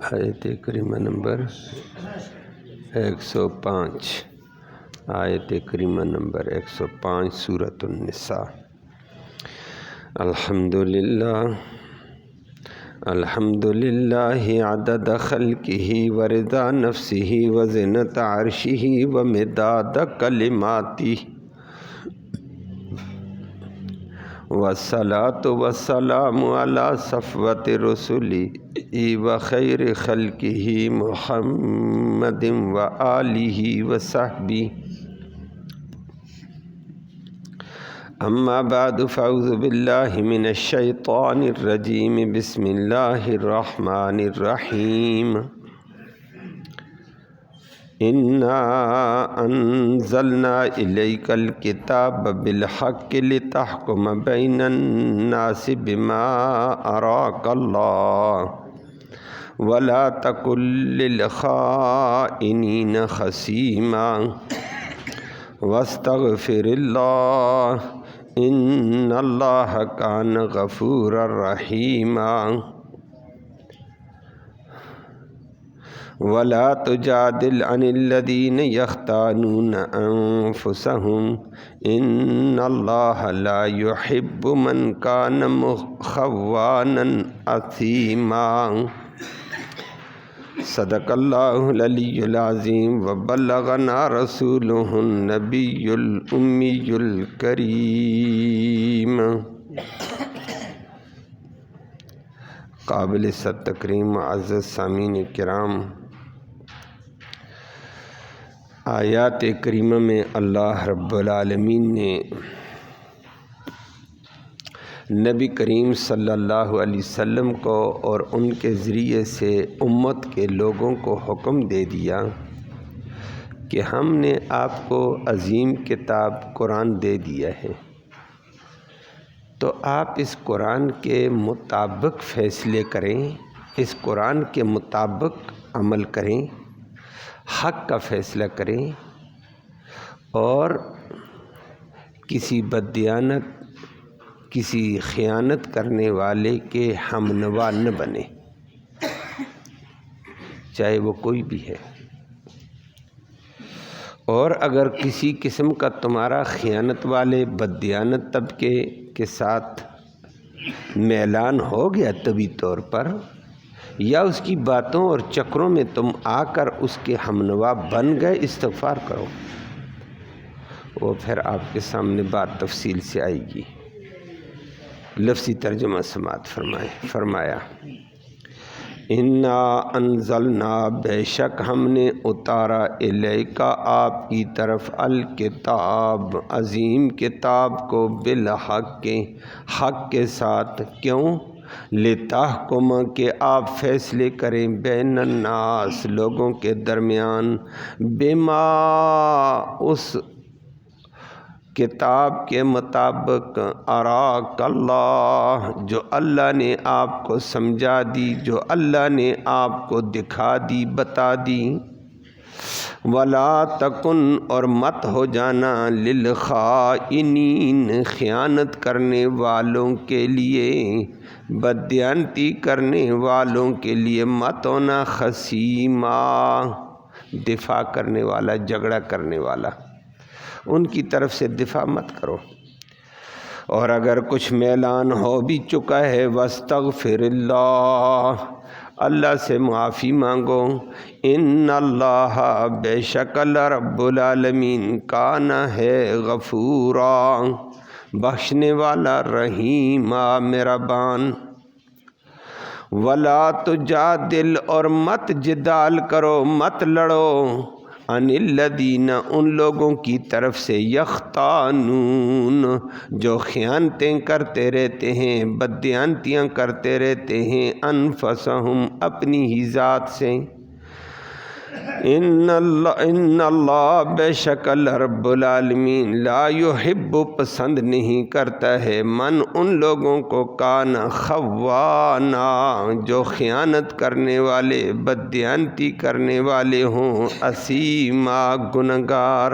آیت کریمہ نمبر 105 آیت کریمہ نمبر 105 سورۃ النساء۔ الحمدللہ عدد خلقہ ورضا نفسہ وزنۃ عرشہ ومداد کلماتہ والصلاۃ والسلام علی صفوۃ رسلہ وخیر خلقہ محمد وآلہ وصحبہ۔ اما بعد فاعوذ باللہ من الشیطان الرجیم بسم اللہ الرحمن الرحیم۔ انا انزلنا الیک الکتاب بالحق لتحکم بین الناس بما اراک اللہ ولا تکن للخائنین خصیما واستغفر اللہ ان اللہ کان غفورا رحیما۔ ولا تجادل عن الذین یختانون انفسهم ان اللہ لا يحب من کان خوانا اثیما۔ صدق اللہ العلی العظیم وبلغنا رسولہ النبی الامی الکریم۔ قابل صد تکریم معزز سامعین کرام، آیات کریمہ میں اللہ رب العالمین نے نبی کریم صلی اللہ علیہ وسلم کو اور ان کے ذریعے سے امت کے لوگوں کو حکم دے دیا کہ ہم نے آپ کو عظیم کتاب قرآن دے دیا ہے، تو آپ اس قرآن کے مطابق فیصلے کریں، اس قرآن کے مطابق عمل کریں، حق کا فیصلہ کریں اور کسی بددیانت، کسی خیانت کرنے والے کے ہمنوا نہ بنے، چاہے وہ کوئی بھی ہے۔ اور اگر کسی قسم کا تمہارا خیانت والے بددیانت طبقے کے ساتھ میلان ہو گیا طبی طور پر، یا اس کی باتوں اور چکروں میں تم آ کر اس کے ہمنوا بن گئے، استغفار کرو، وہ پھر آپ کے سامنے بات تفصیل سے آئے گی۔ لفظی ترجمہ سماعت فرمایا انا انزلنا، بے شک ہم نے اتارا، الیکا آپ کی طرف، الکتاب عظیم کتاب کو، بالحق کے حق کے ساتھ، کیوں؟ لتحکم کہ آپ فیصلے کریں، بین الناس لوگوں کے درمیان، بما اس کتاب کے مطابق، اراک اللہ جو اللہ نے آپ کو سمجھا دی، جو اللہ نے آپ کو دکھا دی، بتا دی۔ ولا تکن اور مت ہو جانا، للخائنین خیانت کرنے والوں کے لیے، بددیانتی کرنے والوں کے لیے مت ہونا، خصیما دفاع کرنے والا، جھگڑا کرنے والا، ان کی طرف سے دفاع مت کرو۔ اور اگر کچھ میلان ہو بھی چکا ہے، واستغفر اللہ اللہ سے معافی مانگو، ان اللہ بے شک اللہ رب العالمین کان ہے غفورا بخشنے والا، رحیما مہربان۔ ولا تجادل اور مت جدال کرو، مت لڑو، عن الذین ان لوگوں کی طرف سے، یختانون جو خیانتیں کرتے رہتے ہیں، بددیانتیاں کرتے رہتے ہیں، انفسہم اپنی ہی ذات سے، ان اللہ بے شک اللہ رب العالمین، لا یحب پسند نہیں کرتا ہے، من ان لوگوں کو، کان خوانا جو خیانت کرنے والے، بددیانتی کرنے والے ہوں، اثیما گنہگار۔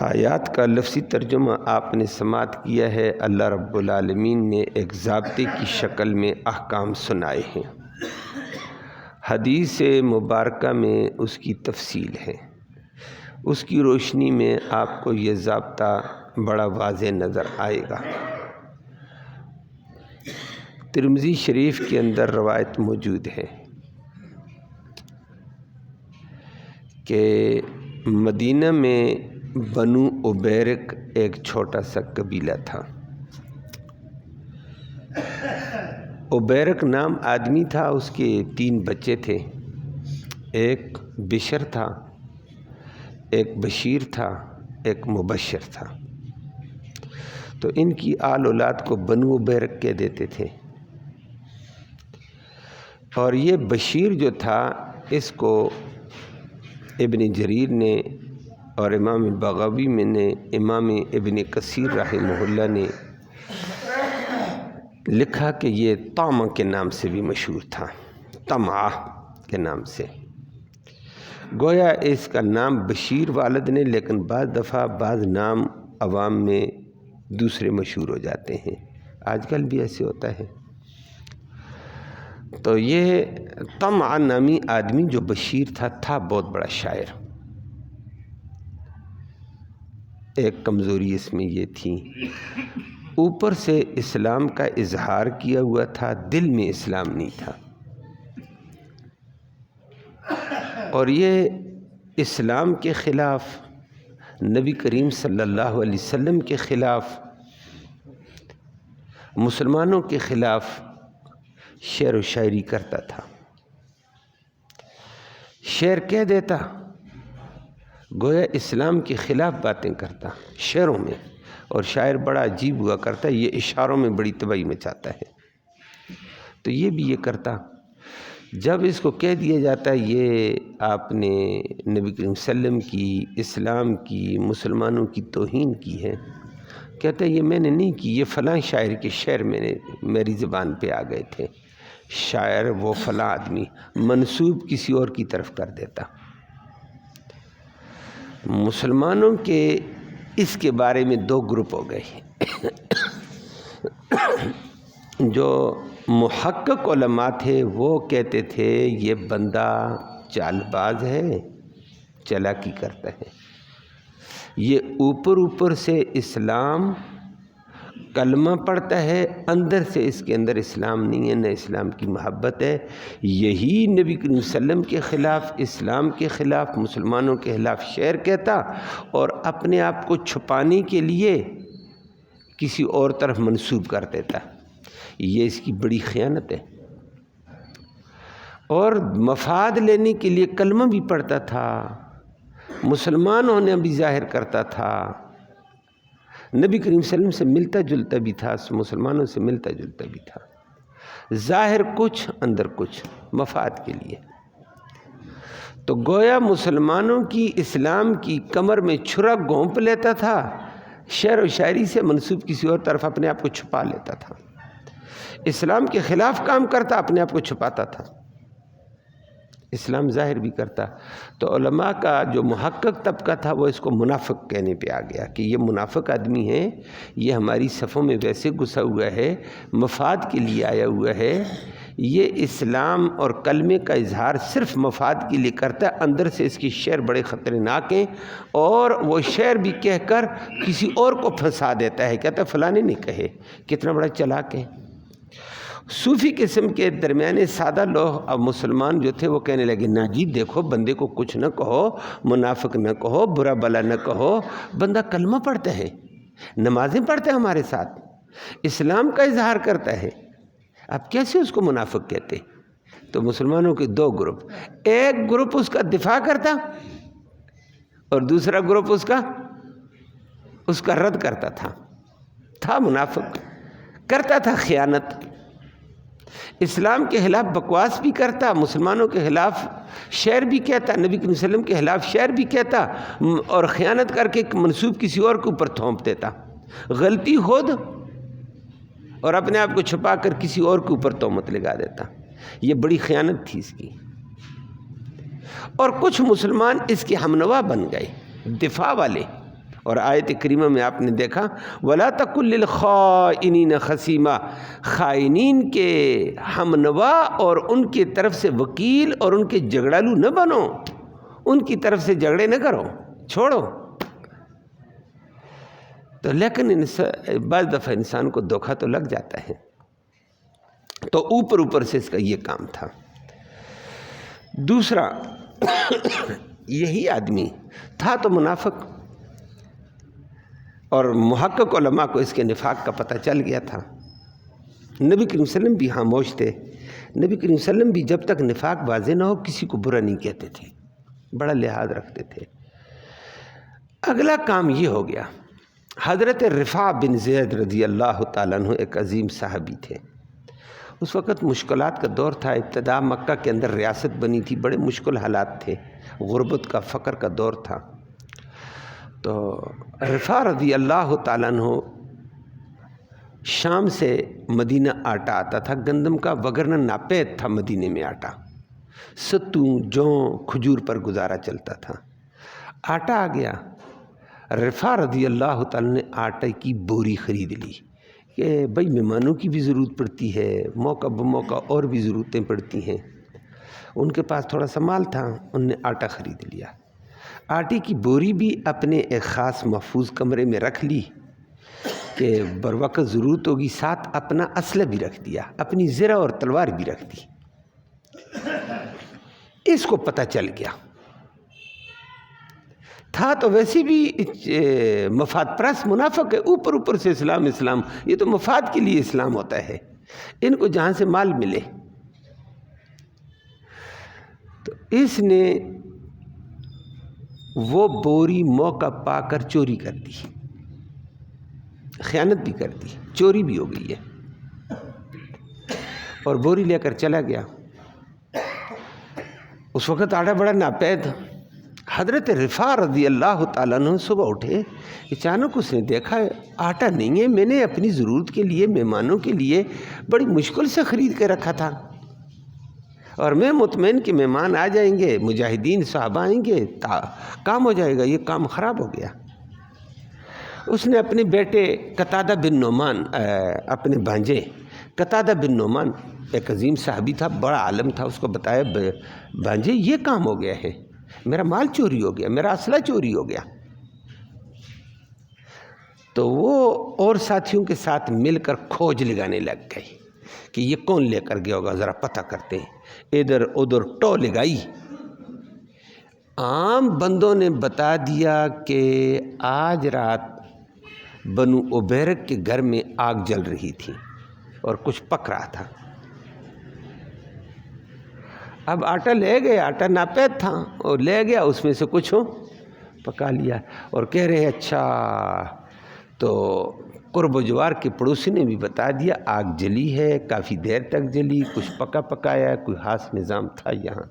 آیات کا لفظی ترجمہ آپ نے سماعت کیا ہے۔ اللہ رب العالمین نے ایک ضابطے کی شکل میں احکام سنائے ہیں، حدیث مبارکہ میں اس کی تفصیل ہے۔ اس کی روشنی میں آپ کو یہ ضابطہ بڑا واضح نظر آئے گا۔ ترمذی شریف کے اندر روایت موجود ہے کہ مدینہ میں بنو عبیرق ایک چھوٹا سا قبیلہ تھا۔ عبیرق نام آدمی تھا، اس کے 3 بچے تھے، ایک بشر تھا، ایک بشیر تھا، ایک مبشر تھا۔ تو ان کی آل اولاد کو بنو عبیرق کہہ دیتے تھے۔ اور یہ بشیر جو تھا، اس کو ابن جریر نے اور امام بغوی میں نے، امام ابن کثیر رحمہ اللہ نے لکھا کہ یہ طامہ کے نام سے بھی مشہور تھا، طمعہ کے نام سے۔ گویا اس کا نام بشیر والد نے، لیکن بعض دفعہ بعض نام عوام میں دوسرے مشہور ہو جاتے ہیں، آج کل بھی ایسے ہوتا ہے۔ تو یہ طمعہ نامی آدمی جو بشیر تھا بہت بڑا شاعر۔ ایک کمزوری اس میں یہ تھی، اوپر سے اسلام کا اظہار کیا ہوا تھا، دل میں اسلام نہیں تھا۔ اور یہ اسلام کے خلاف، نبی کریم صلی اللہ علیہ وسلم کے خلاف، مسلمانوں کے خلاف شعر و شاعری کرتا تھا۔ شعر کہہ دیتا، گویا اسلام کے خلاف باتیں کرتا شعروں میں، اور شاعر بڑا عجیب ہوا کرتا، یہ اشاروں میں بڑی تباہی مچاتا ہے۔ تو یہ بھی یہ کرتا، جب اس کو کہہ دیا جاتا ہے یہ آپ نے نبی کریم صلی اللہ علیہ وسلم کی، اسلام کی، مسلمانوں کی توہین کی ہے، کہتا ہے یہ میں نے نہیں کی، یہ فلاں شاعر کے شعر میری زبان پہ آ گئے تھے۔ شاعر وہ فلاں آدمی منسوب کسی اور کی طرف کر دیتا۔ مسلمانوں کے اس کے بارے میں 2 گروپ ہو گئے، جو محقق علماء تھے وہ کہتے تھے یہ بندہ چال باز ہے، چالاکی کرتا ہے، یہ اوپر سے اسلام کلمہ پڑھتا ہے، اندر سے اس کے اندر اسلام نہیں ہے، نہ اسلام کی محبت ہے۔ یہی نبی کریم صلی اللہ علیہ وسلم کے خلاف، اسلام کے خلاف، مسلمانوں کے خلاف شعر کہتا، اور اپنے آپ کو چھپانے کے لیے کسی اور طرف منسوب کر دیتا۔ یہ اس کی بڑی خیانت ہے۔ اور مفاد لینے کے لیے کلمہ بھی پڑھتا تھا، مسلمان ہونے بھی ظاہر کرتا تھا، نبی کریم صلی اللہ علیہ وسلم سے ملتا جلتا بھی تھا، مسلمانوں سے ملتا جلتا بھی تھا، ظاہر کچھ اندر کچھ، مفاد کے لیے۔ تو گویا مسلمانوں کی، اسلام کی کمر میں چھرا گھونپ لیتا تھا، شعر و شاعری سے منسوب کسی اور طرف اپنے آپ کو چھپا لیتا تھا، اسلام کے خلاف کام کرتا، اپنے آپ کو چھپاتا تھا، اسلام ظاہر بھی کرتا۔ تو علماء کا جو محقق طبقہ تھا وہ اس کو منافق کہنے پہ آ گیا کہ یہ منافق آدمی ہے، یہ ہماری صفوں میں ویسے گھسا ہوا ہے، مفاد کے لیے آیا ہوا ہے، یہ اسلام اور کلمے کا اظہار صرف مفاد کے لیے کرتا ہے، اندر سے اس کی شعر بڑے خطرناک ہیں، اور وہ شعر بھی کہہ کر کسی اور کو پھنسا دیتا ہے، کہتا ہے فلاں نے نہیں کہے، کتنا بڑا چلاک ہے۔ صوفی قسم کے درمیانے سادہ لوگ اب مسلمان جو تھے وہ کہنے لگے نا جی دیکھو بندے کو کچھ نہ کہو، منافق نہ کہو، برا بلا نہ کہو، بندہ کلمہ پڑھتا ہے، نمازیں پڑھتا ہے ہمارے ساتھ، اسلام کا اظہار کرتا ہے، اب کیسے اس کو منافق کہتے؟ تو مسلمانوں کے 2 گروپ، ایک گروپ اس کا دفاع کرتا اور دوسرا گروپ اس کا رد کرتا تھا منافق، کرتا تھا خیانت، اسلام کے خلاف بکواس بھی کرتا، مسلمانوں کے خلاف شعر بھی کہتا، نبی کریم صلی اللہ علیہ وسلم کے خلاف شعر بھی کہتا، اور خیانت کر کے منسوب کسی اور کے اوپر تھوپ دیتا، غلطی خود اور اپنے آپ کو چھپا کر کسی اور کے اوپر تہمت لگا دیتا۔ یہ بڑی خیانت تھی اس کی۔ اور کچھ مسلمان اس کے ہمنوا بن گئے، دفاع والے، اور آیت کریمہ میں آپ نے دیکھا وَلَا تَكُن لِّلْخَائِنِينَ خَصِيمًا، خائنین کے ہمنوا اور ان کی طرف سے وکیل اور ان کے جھگڑالو نہ بنو، ان کی طرف سے جھگڑے نہ کرو، چھوڑو۔ تو لیکن بعض دفعہ انسان کو دھوکہ تو لگ جاتا ہے، تو اوپر سے اس کا یہ کام تھا۔ دوسرا یہی آدمی تھا تو منافق، اور محقق علماء کو اس کے نفاق کا پتہ چل گیا تھا۔ نبی کریم صلی اللہ علیہ وسلم بھی خاموش تھے۔ نبی کریم صلی اللہ علیہ وسلم بھی جب تک نفاق واضح نہ ہو کسی کو برا نہیں کہتے تھے، بڑا لحاظ رکھتے تھے۔ اگلا کام یہ ہو گیا، حضرت رفاع بن زید رضی اللہ تعالیٰ عنہ ایک عظیم صحابی تھے۔ اس وقت مشکلات کا دور تھا، ابتدا مکہ کے اندر ریاست بنی تھی، بڑے مشکل حالات تھے، غربت کا، فقر کا دور تھا۔ تو رفاع رضی اللہ تعالیٰ عنہ شام سے مدینہ آٹا آتا تھا گندم کا، وگرنہ ناپید تھا مدینے میں آٹا، ستوں جوں کھجور پر گزارا چلتا تھا۔ آٹا آ گیا، رفاع رضی اللہ تعالیٰ نے آٹے کی بوری خرید لی کہ بھئی مہمانوں کی بھی ضرورت پڑتی ہے، موقع بموقع اور بھی ضرورتیں پڑتی ہیں۔ ان کے پاس تھوڑا سا مال تھا، ان نے آٹا خرید لیا۔ آٹے کی بوری بھی اپنے ایک خاص محفوظ کمرے میں رکھ لی کہ بر وقت ضرورت ہوگی، ساتھ اپنا اسلحہ بھی رکھ دیا، اپنی زرہ اور تلوار بھی رکھ دی۔ اس کو پتہ چل گیا تھا تو ویسے بھی مفاد پرست منافق ہے، اوپر سے اسلام، یہ تو مفاد کے لیے اسلام ہوتا ہے، ان کو جہاں سے مال ملے۔ تو اس نے وہ بوری موقع پا کر چوری کر دی، خیانت بھی کر دی، چوری بھی ہو گئی ہے، اور بوری لے کر چلا گیا۔ اس وقت آٹا بڑا ناپید۔ حضرت رفاع رضی اللہ تعالیٰ عنہ صبح اٹھے، اچانک اس نے دیکھا آٹا نہیں ہے، میں نے اپنی ضرورت کے لیے، مہمانوں کے لیے بڑی مشکل سے خرید کے رکھا تھا، اور میں مطمئن کہ مہمان آ جائیں گے، مجاہدین صحابہ آئیں گے، کام ہو جائے گا، یہ کام خراب ہو گیا۔ اس نے اپنے بیٹے قتادہ بن نعمان، اپنے بھانجے قتادہ بن نعمان ایک عظیم صحابی تھا، بڑا عالم تھا، اس کو بتایا بھانجے یہ کام ہو گیا ہے، میرا مال چوری ہو گیا، میرا اسلحہ چوری ہو گیا۔ تو وہ اور ساتھیوں کے ساتھ مل کر کھوج لگانے لگ گئے کہ یہ کون لے کر گیا ہوگا، ذرا پتہ کرتے ہیں۔ ادھر ادھر ٹو لگائی، عام بندوں نے بتا دیا کہ آج رات بنو عبیرک کے گھر میں آگ جل رہی تھی اور کچھ پک رہا تھا۔ اب آٹا لے گئے، آٹا ناپید تھا، اور لے گیا، اس میں سے کچھ پکا لیا، اور کہہ رہے اچھا۔ تو قرب و جوار کے پڑوسی نے بھی بتا دیا آگ جلی ہے، کافی دیر تک جلی، کچھ پکا پکایا، کوئی خاص نظام تھا یہاں۔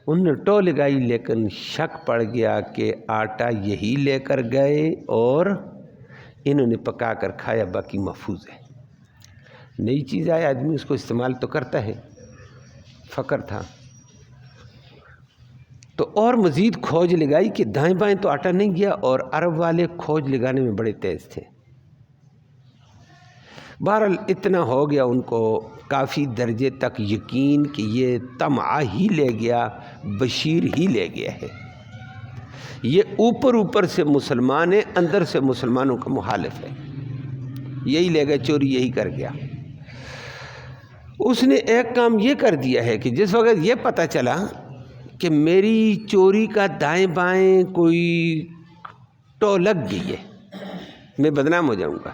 انہوں نے ٹو لگائی، لیکن شک پڑ گیا کہ آٹا یہی لے کر گئے اور انہوں نے پکا کر کھایا، باقی محفوظ ہے۔ نئی چیز آئے، آدمی اس کو استعمال تو کرتا ہے، فقر تھا تو اور مزید کھوج لگائی کہ دائیں بائیں تو آٹا نہیں گیا، اور عرب والے کھوج لگانے میں بڑے تیز تھے۔ بہرحال اتنا ہو گیا، ان کو کافی درجے تک یقین کہ یہ طمع ہی لے گیا، بشیر ہی لے گیا ہے، یہ اوپر سے مسلمان ہے، اندر سے مسلمانوں کا مخالف ہے، یہی لے گیا، چوری یہی کر گیا۔ اس نے ایک کام یہ کر دیا ہے کہ جس وقت یہ پتہ چلا کہ میری چوری کا دائیں بائیں کوئی ٹو لگ گئی ہے، میں بدنام ہو جاؤں گا۔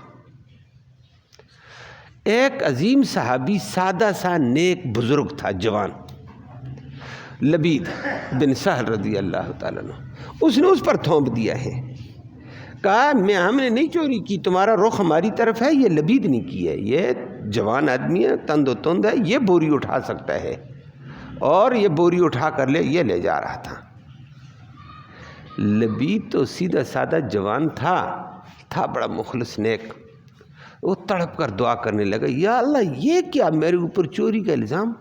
ایک عظیم صحابی، سادہ سا نیک بزرگ تھا، جوان، لبید بن سہل رضی اللہ تعالیٰ عنہ، اس نے اس پر تھوپ دیا ہے، کہا ہم نے نہیں چوری کی، تمہارا رخ ہماری طرف ہے، یہ لبید نہیں کی ہے، یہ جوان آدمی ہے، تند و تند ہے، یہ بوری اٹھا سکتا ہے، اور یہ بوری اٹھا کر یہ لے جا رہا تھا۔ لبید تو سیدھا سادہ جوان تھا بڑا مخلص نیک، وہ تڑپ کر دعا کرنے لگا، یا اللہ یہ کیا میرے اوپر چوری کا الزام،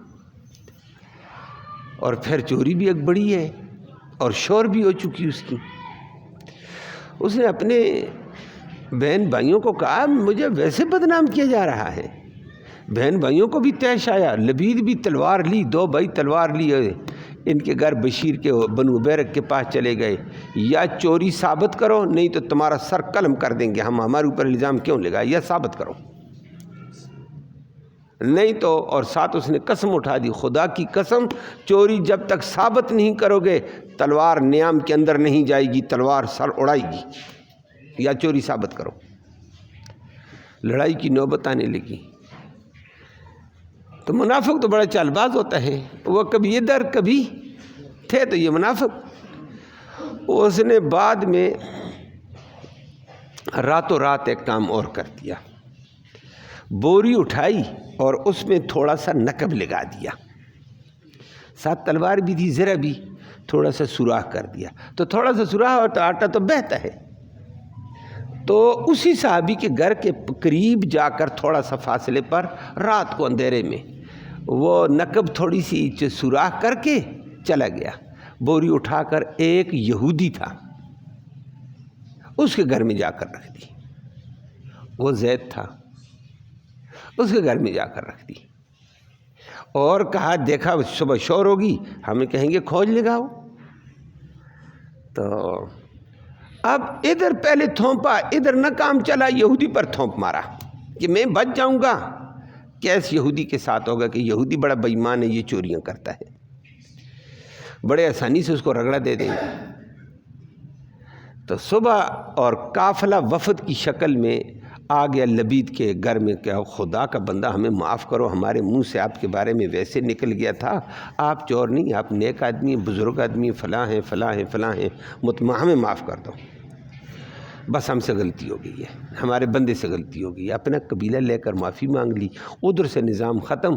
اور پھر چوری بھی ایک بڑی ہے اور شور بھی ہو چکی اس کی۔ اس نے اپنے بہن بھائیوں کو کہا مجھے ویسے بدنام کیا جا رہا ہے. بہن بھائیوں کو بھی طیش آیا. لبید بھی تلوار لی, 2 بھائی تلوار لیے ان کے گھر بشیر کے بنو بیرک کے پاس چلے گئے. یا چوری ثابت کرو نہیں تو تمہارا سر قلم کر دیں گے, ہم ہمارے اوپر الزام کیوں لگا, یا ثابت کرو نہیں تو. اور ساتھ اس نے قسم اٹھا دی, خدا کی قسم چوری جب تک ثابت نہیں کرو گے تلوار نیام کے اندر نہیں جائے گی, تلوار سر اڑائے گی, یا چوری ثابت کرو. لڑائی کی نوبت آنے لگی. تو منافق تو بڑا چال باز ہوتا ہے, وہ کبھی ادھر کبھی تھے تو یہ منافق. اس نے بعد میں راتوں رات ایک کام اور کر دیا, بوری اٹھائی اور اس میں تھوڑا سا نقب لگا دیا, ساتھ تلوار بھی تھی, ذرا بھی تھوڑا سا سوراخ کر دیا. تو تھوڑا سا سوراخ اور تو آٹا تو بہتا ہے. تو اسی صحابی کے گھر کے قریب جا کر تھوڑا سا فاصلے پر رات کو اندھیرے میں وہ نقب تھوڑی سی سوراخ کر کے چلا گیا. بوری اٹھا کر ایک یہودی تھا اس کے گھر میں جا کر رکھ دی. وہ زید تھا, اس کے گھر میں جا کر رکھ دی اور کہا دیکھا صبح شور ہوگی ہمیں کہیں گے کھوج لگاؤ. تو اب ادھر پہلے تھونپا, ادھر نہ کام چلا, یہودی پر تھونپ مارا کہ میں بچ جاؤں گا. کیس یہودی کے ساتھ ہوگا کہ یہودی بڑا بے ایمان ہے, یہ چوریاں کرتا ہے, بڑے آسانی سے اس کو رگڑا دے دیں گے. تو صبح اور قافلہ وفد کی شکل میں آ گیا لبید کے گھر میں, کہ خدا کا بندہ ہمیں معاف کرو, ہمارے منہ سے آپ کے بارے میں ویسے نکل گیا تھا, آپ چور نہیں, آپ نیک آدمی, بزرگ آدمی, فلاں ہیں فلاں ہیں فلاں ہیں, ہمیں معاف کر دو, بس ہم سے غلطی ہو گئی ہے, ہمارے بندے سے غلطی ہو گئی ہے. اپنا قبیلہ لے کر معافی مانگ لی, ادھر سے نظام ختم.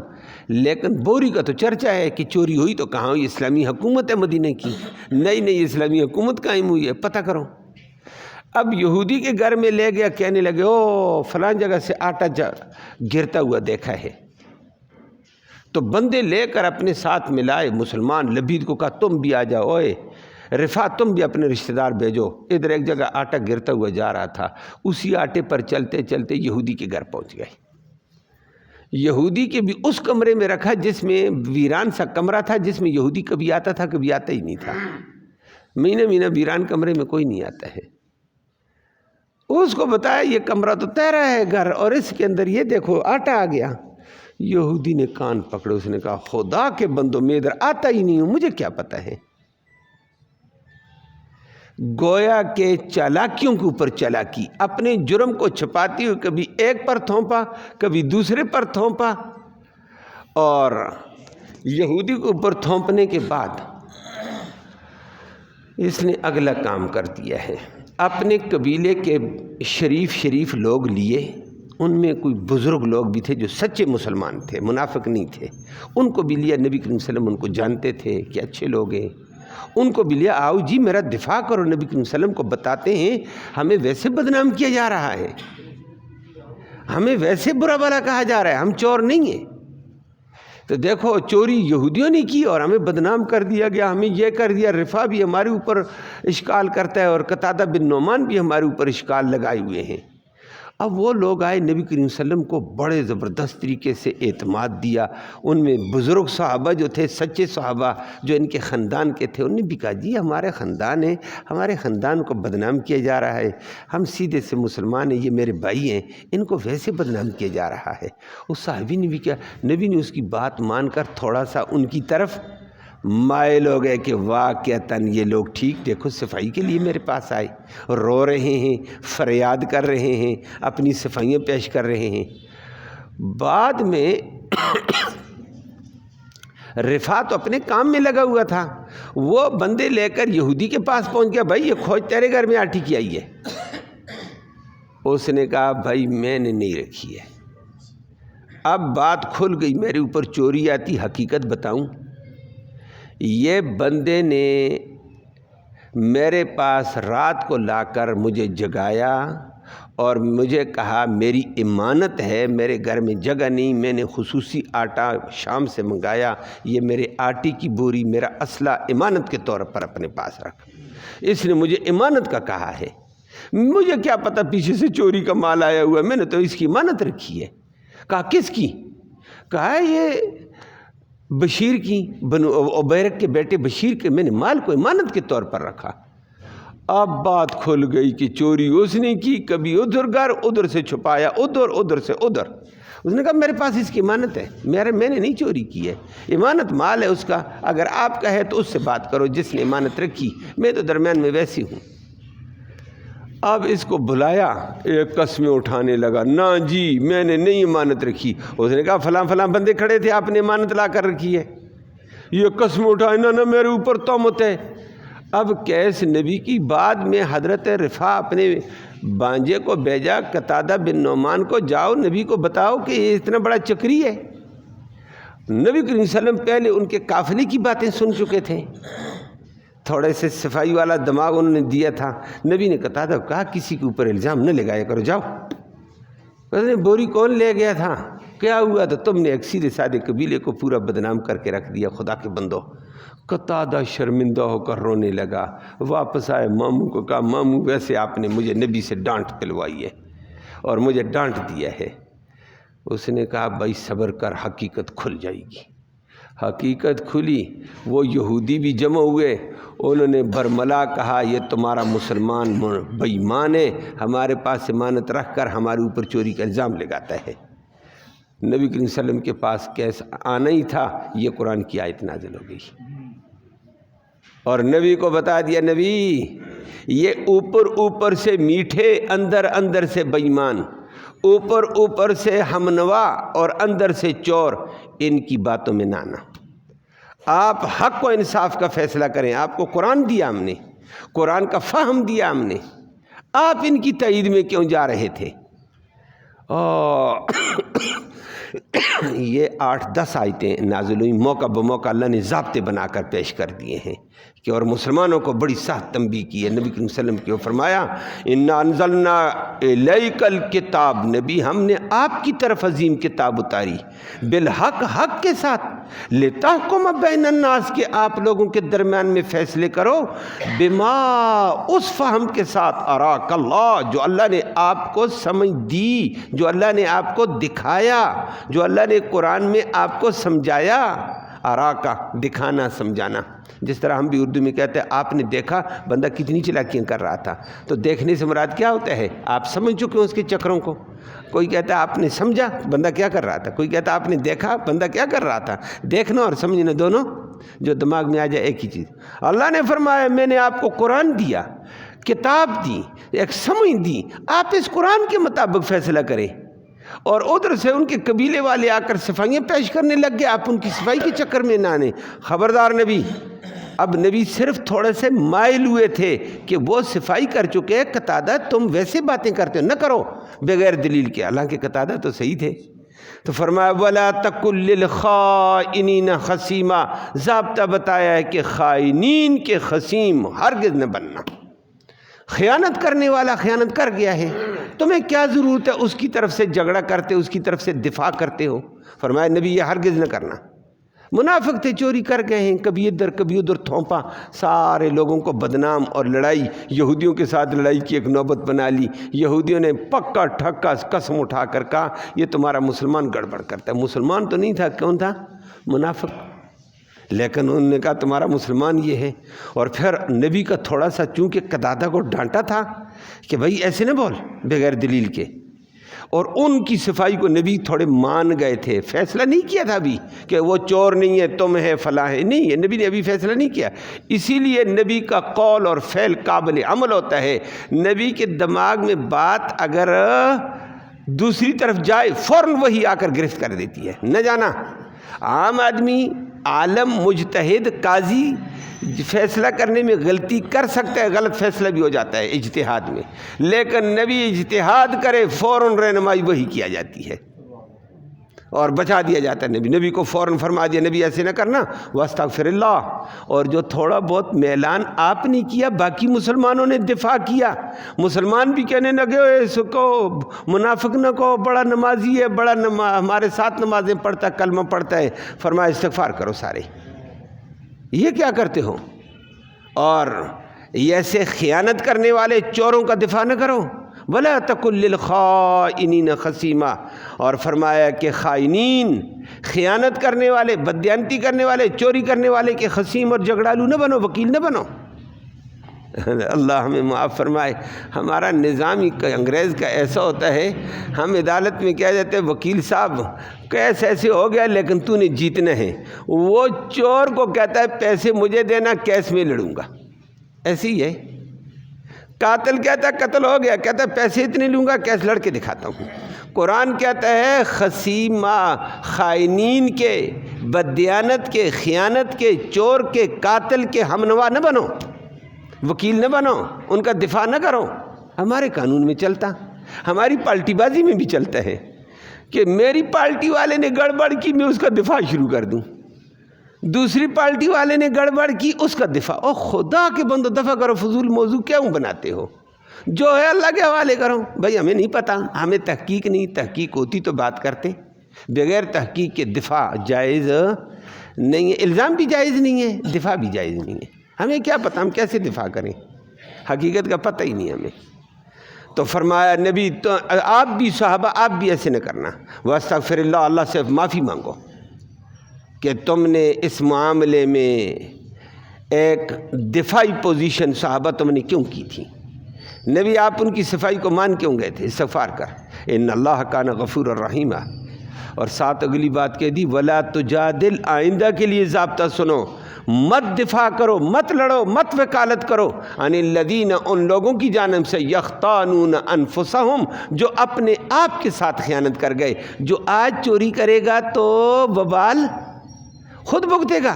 لیکن بوری کا تو چرچا ہے کہ چوری ہوئی تو کہاں ہوئی, اسلامی حکومت ہے مدینہ کی, نئی اسلامی حکومت قائم ہوئی ہے, پتہ کرو. اب یہودی کے گھر میں لے گیا, کہنے لگے او فلاں جگہ سے آٹا گرتا ہوا دیکھا ہے. تو بندے لے کر اپنے ساتھ ملائے, مسلمان لبید کو کہا تم بھی آ جاؤ, اوئے رفا تم بھی اپنے رشتہ دار بھیجو. ادھر ایک جگہ آٹا گرتا ہوا جا رہا تھا, اسی آٹے پر چلتے چلتے یہودی کے گھر پہنچ گئے. یہودی کے بھی اس کمرے میں رکھا جس میں ویران سا کمرہ تھا, جس میں یہودی کبھی آتا تھا کبھی آتا ہی نہیں تھا. مہینہ ویران کمرے میں کوئی نہیں آتا ہے. اس کو بتایا یہ کمرہ تو تیرا ہے گھر, اور اس کے اندر یہ دیکھو آٹا آ گیا. یہودی نے کان پکڑے, اس نے کہا خدا کے بندو میں ادھر آتا ہی نہیں ہوں, مجھے کیا پتہ ہے. گویا کہ چالاکیوں کے اوپر چالاکی, اپنے جرم کو چھپاتی ہوئی کبھی ایک پر تھونپا کبھی دوسرے پر تھونپا. اور یہودی کے اوپر تھونپنے کے بعد اس نے اگلا کام کر دیا ہے. اپنے قبیلے کے شریف لوگ لیے, ان میں کوئی بزرگ لوگ بھی تھے جو سچے مسلمان تھے, منافق نہیں تھے, ان کو بھی لیا. نبی کریم صلی اللہ علیہ وسلم ان کو جانتے تھے کہ اچھے لوگ ہیں, ان کو بھی لیا. آؤ جی میرا دفاع کرو, نبی کریم صلی اللہ علیہ وسلم کو بتاتے ہیں ہمیں ویسے بدنام کیا جا رہا ہے, ہمیں ویسے برا بھلا کہا جا رہا ہے, ہم چور نہیں ہیں. تو دیکھو چوری یہودیوں نے کی اور ہمیں بدنام کر دیا گیا, ہمیں یہ کر دیا. رفا بھی ہمارے اوپر اشکال کرتا ہے اور قتادہ بن نعمان بھی ہمارے اوپر اشکال لگائے ہوئے ہیں. اب وہ لوگ آئے, نبی کریم صلی اللہ علیہ وسلم کو بڑے زبردست طریقے سے اعتماد دیا. ان میں بزرگ صحابہ جو تھے, سچے صحابہ جو ان کے خاندان کے تھے, انہوں نے بھی کہا جی ہمارے خاندان ہے, ہمارے خاندان کو بدنام کیا جا رہا ہے, ہم سیدھے سے مسلمان ہیں, یہ میرے بھائی ہیں, ان کو ویسے بدنام کیا جا رہا ہے. اس صحابی نے بھی کیا, نبی نے اس کی بات مان کر تھوڑا سا ان کی طرف مائل ہو گئے کہ واقعتاً یہ لوگ ٹھیک, دیکھو صفائی کے لیے میرے پاس آئے, رو رہے ہیں, فریاد کر رہے ہیں, اپنی صفائیاں پیش کر رہے ہیں. بعد میں رفا تو اپنے کام میں لگا ہوا تھا, وہ بندے لے کر یہودی کے پاس پہنچ گیا, بھائی یہ کھوج تیرے گھر میں آٹی کی آئی ہے. اس نے کہا بھائی میں نے نہیں رکھی ہے. اب بات کھل گئی, میرے اوپر چوری آتی, حقیقت بتاؤں, یہ بندے نے میرے پاس رات کو لا کر مجھے جگایا اور مجھے کہا میری امانت ہے, میرے گھر میں جگہ نہیں, میں نے خصوصی آٹا شام سے منگایا, یہ میرے آٹے کی بوری میرا اسلحہ امانت کے طور پر اپنے پاس رکھ. اس نے مجھے امانت کا کہا ہے. مجھے کیا پتہ پیچھے سے چوری کا مال آیا ہوا ہے، میں نے تو اس کی امانت رکھی ہے۔ کہا کس کی؟ کہا یہ بشیر کی، بنو عبیرک کے بیٹے بشیر کے، میں نے مال کو امانت کے طور پر رکھا۔ اب بات کھل گئی کہ چوری اس نے کی، کبھی ادھر گھر، ادھر سے چھپایا ادھر، ادھر سے ادھر۔ اس نے کہا میرے پاس اس کی امانت ہے، میں نے نہیں چوری کی ہے، امانت مال ہے اس کا، اگر آپ کا ہے تو اس سے بات کرو جس نے امانت رکھی، میں تو درمیان میں ویسی ہوں۔ اب اس کو بلایا، ایک قسمیں اٹھانے لگا، نہ جی میں نے نہیں امانت رکھی۔ اس نے کہا فلاں فلاں بندے کھڑے تھے، آپ نے امانت لا کر رکھی ہے۔ یہ قسم اٹھائے، نہ میرے اوپر تہمت ہے۔ اب کیس نبی کی بعد میں حضرت رفاع اپنے بانجے کو بھیجا قتادہ بن نعمان کو، جاؤ نبی کو بتاؤ کہ یہ اتنا بڑا چکری ہے۔ نبی کریم صلی اللہ علیہ وسلم پہلے ان کے قافلے کی باتیں سن چکے تھے، تھوڑے سے صفائی والا دماغ انہوں نے دیا تھا۔ نبی نے قتادہ کو کہا کسی کے اوپر الزام نہ لگایا کرو، جاؤ۔ اس نے بوری کون لے گیا تھا؟ کیا ہوا تھا؟ تم نے ایک سیدھے سادے قبیلے کو پورا بدنام کر کے رکھ دیا، خدا کے بندو۔ قتادہ شرمندہ ہو کر رونے لگا، واپس آئے ماموں کو کہا ماموں ویسے آپ نے مجھے نبی سے ڈانٹ دلوائی ہے اور مجھے ڈانٹ دیا ہے۔ اس نے کہا بھائی صبر کر، حقیقت کھل جائے گی۔ حقیقت کھلی، وہ یہودی بھی جمع ہوئے، انہوں نے برملا کہا یہ تمہارا مسلمان بے ایمان ہے، ہمارے پاس امانت رکھ کر ہمارے اوپر چوری کا الزام لگاتا ہے۔ نبی کریم صلی اللہ علیہ وسلم کے پاس کیس آنا ہی تھا، یہ قرآن کی آیت نازل ہو گئی اور نبی کو بتا دیا نبی یہ اوپر سے میٹھے، اندر سے بے ایمان، اوپر سے ہمنوا اور اندر سے چور، ان کی باتوں میں نہ آنا۔ آپ حق و انصاف کا فیصلہ کریں، آپ کو قرآن دیا ہم نے، قرآن کا فہم دیا ہم نے، آپ ان کی تائید میں کیوں جا رہے تھے؟ یہ 8-10 آیتیں نازل ہوئی، موقع بموقع اللہ نے ضابطے بنا کر پیش کر دیے ہیں کہ اور مسلمانوں کو بڑی سخت تنبیہ کی ہے۔ نبی کریم صلی اللہ علیہ وسلم کو فرمایا انا انزلنا الیک الکتاب، نبی ہم نے آپ کی طرف عظیم کتاب اتاری، بالحق، حق کے ساتھ، لتحکم بین الناس، کہ آپ لوگوں کے درمیان میں فیصلے کرو، بما، اس فہم کے ساتھ، اراک اللہ، جو اللہ نے آپ کو سمجھ دی، جو اللہ نے آپ کو دکھایا، جو اللہ نے قرآن میں آپ کو سمجھایا۔ اراکا، دکھانا، سمجھانا، جس طرح ہم بھی اردو میں کہتے ہیں آپ نے دیکھا بندہ کتنی چالاکیاں کر رہا تھا، تو دیکھنے سے مراد کیا ہوتا ہے؟ آپ سمجھ چکے ہو اس کے چکروں کو۔ کوئی کہتا ہے آپ نے سمجھا بندہ کیا کر رہا تھا، کوئی کہتا ہے آپ نے دیکھا بندہ کیا کر رہا تھا۔ دیکھنا اور سمجھنا دونوں جو دماغ میں آ جائے ایک ہی چیز۔ اللہ نے فرمایا میں نے آپ کو قرآن دیا، کتاب دی، ایک سمجھ دی، آپ اس قرآن کے مطابق فیصلہ کریں۔ اور ادھر سے ان کے قبیلے والے آ کر صفائیاں پیش کرنے لگ گئے، آپ ان کی صفائی کے چکر میں نہ آنے۔ خبردار نبی، اب نبی صرف تھوڑے سے مائل ہوئے تھے کہ وہ صفائی کر چکے، قتادہ تم ویسے باتیں کرتے ہو، نہ کرو بغیر دلیل کے، حالانکہ قتادہ تو صحیح تھے۔ تو فرمایا وَلَا تَكُن لِّلْخَائِنِينَ خَصِيمًا، ضابطہ بتایا ہے کہ خائنین کے خصیم ہرگز نہ بننا۔ خیانت کرنے والا خیانت کر گیا ہے، تمہیں کیا ضرورت ہے اس کی طرف سے جھگڑا کرتے، اس کی طرف سے دفاع کرتے ہو؟ فرمایا نبی یہ ہرگز نہ کرنا۔ منافق تھے، چوری کر گئے ہیں، کبھی ادھر کبھی ادھر تھونپا، سارے لوگوں کو بدنام اور لڑائی، یہودیوں کے ساتھ لڑائی کی ایک نوبت بنا لی۔ یہودیوں نے پکا ٹھکا قسم اٹھا کر کہا یہ تمہارا مسلمان گڑبڑ کرتا ہے۔ مسلمان تو نہیں تھا، کون تھا؟ منافق۔ لیکن انہوں نے کہا تمہارا مسلمان یہ ہے۔ اور پھر نبی کا تھوڑا سا چونکہ قتادہ کو ڈانٹا تھا کہ بھائی ایسے نہ بول بغیر دلیل کے، اور ان کی صفائی کو نبی تھوڑے مان گئے تھے، فیصلہ نہیں کیا تھا ابھی کہ وہ چور نہیں ہے، تم ہے، فلاں ہے، نہیں ہے، نبی نے ابھی فیصلہ نہیں کیا۔ اسی لیے نبی کا قول اور فعل قابل عمل ہوتا ہے۔ نبی کے دماغ میں بات اگر دوسری طرف جائے فوراً وہی آ کر گرفت کر دیتی ہے، نہ جانا۔ عام آدمی، عالم، مجتہد، قاضی فیصلہ کرنے میں غلطی کر سکتا ہے، غلط فیصلہ بھی ہو جاتا ہے اجتہاد میں، لیکن نبی اجتہاد کرے فوراً رہنمائی وہی کیا جاتی ہے اور بچا دیا جاتا ہے۔ نبی کو فوراً فرما دیا نبی ایسے نہ کرنا، واستغفر اللہ۔ اور جو تھوڑا بہت میلان آپ نے کیا، باقی مسلمانوں نے دفاع کیا۔ مسلمان بھی کہنے لگے اس کو منافق نہ کہو، بڑا نمازی ہے، بڑا ہمارے ساتھ نمازیں پڑھتا ہے، کلمہ پڑھتا ہے۔ فرمایا استغفار کرو سارے، یہ کیا کرتے ہو؟ اور ایسے خیانت کرنے والے چوروں کا دفاع نہ کرو، ولا تکن للخائنین خصیما، اور فرمایا کہ خائنین، خیانت کرنے والے، بددیانتی کرنے والے، چوری کرنے والے کے خصیم اور جھگڑالو نہ بنو، وکیل نہ بنو۔ اللہ ہمیں معاف فرمائے۔ ہمارا نظام ہی انگریز کا ایسا ہوتا ہے، ہم عدالت میں کہہ دیتے وکیل صاحب کیس ایسے ہو گیا لیکن تو نے جیتنا ہے، وہ چور کو کہتا ہے پیسے مجھے دینا، کیس میں لڑوں گا۔ ایسی ہی ہے۔ قاتل کہتا ہے قتل ہو گیا، کہتا ہے پیسے اتنے لوں گا، کیس لڑ کے دکھاتا ہوں۔ قرآن کہتا ہے خصیمہ، خائنین کے، بددیانت کے، خیانت کے، چور کے، قاتل کے ہمنوا نہ بنو، وکیل نہ بنو، ان کا دفاع نہ کرو۔ ہمارے قانون میں چلتا، ہماری پالٹی بازی میں بھی چلتا ہے کہ میری پارٹی والے نے گڑبڑ کی، میں اس کا دفاع شروع کر دوں، دوسری پارٹی والے نے گڑبڑ کی، اس کا دفاع۔ او خدا کے بندو دفاع کرو، فضول موضوع کیوں بناتے ہو؟ جو ہے اللہ کے حوالے کرو۔ بھائی ہمیں نہیں پتہ، ہمیں تحقیق نہیں، تحقیق ہوتی تو بات کرتے۔ بغیر تحقیق کے دفاع جائز نہیں ہے، الزام بھی جائز نہیں ہے، دفاع بھی جائز نہیں ہے۔ ہمیں کیا پتہ ہم کیسے دفاع کریں، حقیقت کا پتہ ہی نہیں ہمیں۔ تو فرمایا نبی تو آپ بھی صحابہ آپ بھی ایسے نہ کرنا، واستغفر اللہ، اللہ سے معافی مانگو کہ تم نے اس معاملے میں ایک دفاعی پوزیشن صحابہ تم نے کیوں کی تھی، نبی آپ ان کی صفائی کو مان کیوں گئے تھے، استغفار کر، ان اللہ کان غفور الرحیم۔ اور ساتھ اگلی بات کہہ دی ولا تجادل، آئندہ کے لیے ضابطہ سنو، مت دفاع کرو، مت لڑو، مت وکالت کرو، عن الذین، ان لوگوں کی جانب سے، یختانون انفسہم، جو اپنے آپ کے ساتھ خیانت کر گئے۔ جو آج چوری کرے گا تو وبال خود بھگتے گا،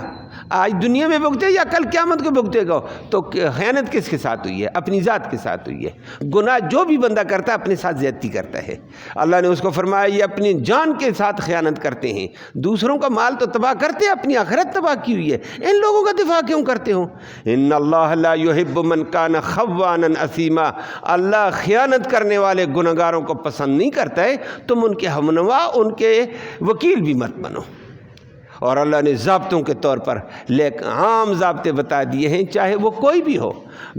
آج دنیا میں بھگتے یا کل قیامت کو بھگتے گا۔ تو خیانت کس کے ساتھ ہوئی ہے؟ اپنی ذات کے ساتھ ہوئی ہے۔ گناہ جو بھی بندہ کرتا ہے اپنے ساتھ زیادتی کرتا ہے۔ اللہ نے اس کو فرمایا یہ اپنی جان کے ساتھ خیانت کرتے ہیں، دوسروں کا مال تو تباہ کرتے ہیں، اپنی آخرت تباہ کی ہوئی ہے، ان لوگوں کا دفاع کیوں کرتے ہو؟ ان اللہ لا یحب من کان خوانا اثیما، اللہ خیانت کرنے والے گنہگاروں کو پسند نہیں کرتا ہے۔ تم ان کے ہمنوا، ان کے وکیل بھی مت بنو۔ اور اللہ نے ضابطوں کے طور پر لیکن عام ضابطے بتا دیے ہیں، چاہے وہ کوئی بھی ہو،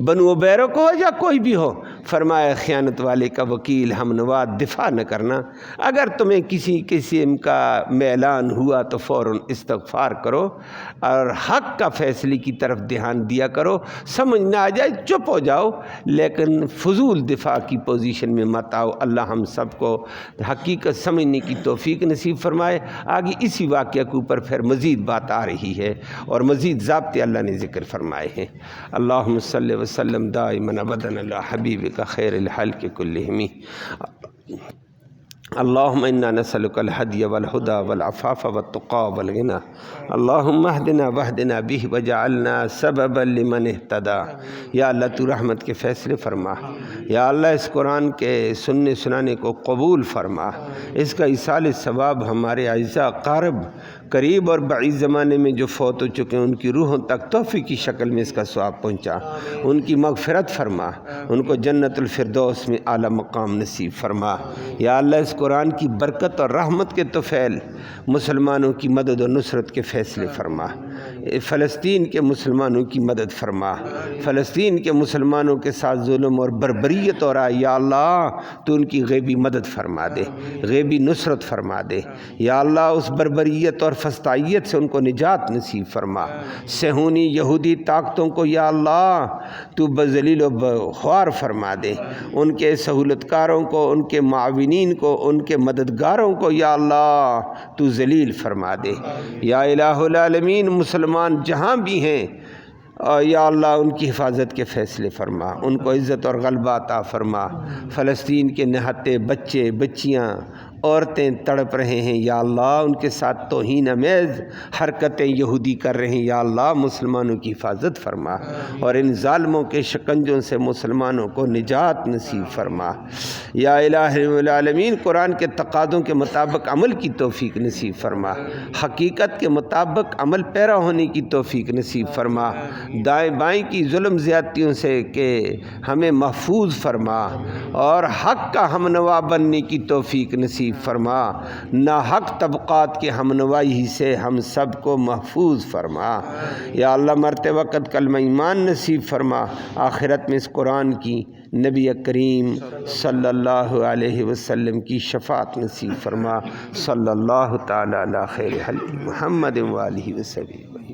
بنو عبیرہ کو ہو یا کوئی بھی ہو۔ فرمایا خیانت والے کا وکیل ہمنوا دفاع نہ کرنا۔ اگر تمہیں کسی قسم کا میلان ہوا تو فوراً استغفار کرو اور حق کا فیصلے کی طرف دھیان دیا کرو، سمجھ نہ آ جائے چپ ہو جاؤ، لیکن فضول دفاع کی پوزیشن میں مت آؤ۔ اللہ ہم سب کو حقیقت سمجھنے کی توفیق نصیب فرمائے۔ آگے اسی واقعہ کے اوپر پھر مزید بات آ رہی ہے اور مزید ضابطے اللہ نے ذکر فرمائے ہیں۔ اللہم صلی وسلم دائما ابدا علی حبیبک خیر الخلق کلہم۔ اللہم انا نسألک الہدی والہدی والعفاف والتقی والغنی، اللہم اہدنا واہدنا بہ وجعلنا سببا لمن اہتدی۔ یا اللہ تو رحمت کے فیصلے فرما، یا اللہ اس قرآن کے سننے سنانے کو قبول فرما، اس کا ایصال ثواب ہمارے اعزاء اقارب قریب اور بعید زمانے میں جو فوت ہو چکے ہیں ان کی روحوں تک تحفے کی شکل میں اس کا ثواب پہنچا، ان کی مغفرت فرما، ان کو جنت الفردوس میں اعلیٰ مقام نصیب فرما۔ یا اللہ اس قرآن کی برکت اور رحمت کے طفیل مسلمانوں کی مدد و نصرت کے فیصلے فرما، فلسطین کے مسلمانوں کی مدد فرما، فلسطین کے مسلمانوں کے ساتھ ظلم اور بربریت ہو رہا ہے، یا اللہ تو ان کی غیبی مدد فرما دے، غیبی نصرت فرما دے۔ یا اللہ اس بربریت اور فسطائیت سے ان کو نجات نصیب فرما۔ صہیونی یہودی طاقتوں کو یا اللہ تو بذلیل و خوار فرما دے، ان کے سہولت کاروں کو، ان کے معاونین کو، ان کے مددگاروں کو یا اللہ تو ذلیل فرما دے۔ یا الہ العالمین مسلمان جہاں بھی ہیں یا اللہ ان کی حفاظت کے فیصلے فرما، ان کو عزت اور غلبہ عطا فرما۔ فلسطین کے نہتے بچے بچیاں عورتیں تڑپ رہے ہیں، یا اللہ ان کے ساتھ توہین آمیز حرکتیں یہودی کر رہے ہیں، یا اللہ مسلمانوں کی حفاظت فرما اور ان ظالموں کے شکنجوں سے مسلمانوں کو نجات نصیب فرما۔ یا الہ العالمین قرآن کے تقاضوں کے مطابق عمل کی توفیق نصیب فرما، حقیقت کے مطابق عمل پیرا ہونے کی توفیق نصیب فرما، دائیں بائیں کی ظلم زیادتیوں سے کہ ہمیں محفوظ فرما اور حق کا ہم نوا بننے کی توفیق نصیب نصیب فرما، ناحق طبقات کے ہمنوائی سے ہم سب کو محفوظ فرما۔ یا اللہ مرتے وقت کلمہ ایمان نصیب فرما، آخرت میں اس قرآن کی نبی کریم صلی اللہ علیہ وسلم کی شفاعت نصیب فرما۔ صلی اللہ تعالی علی خیر خلق محمد و آلہ وصحبہ۔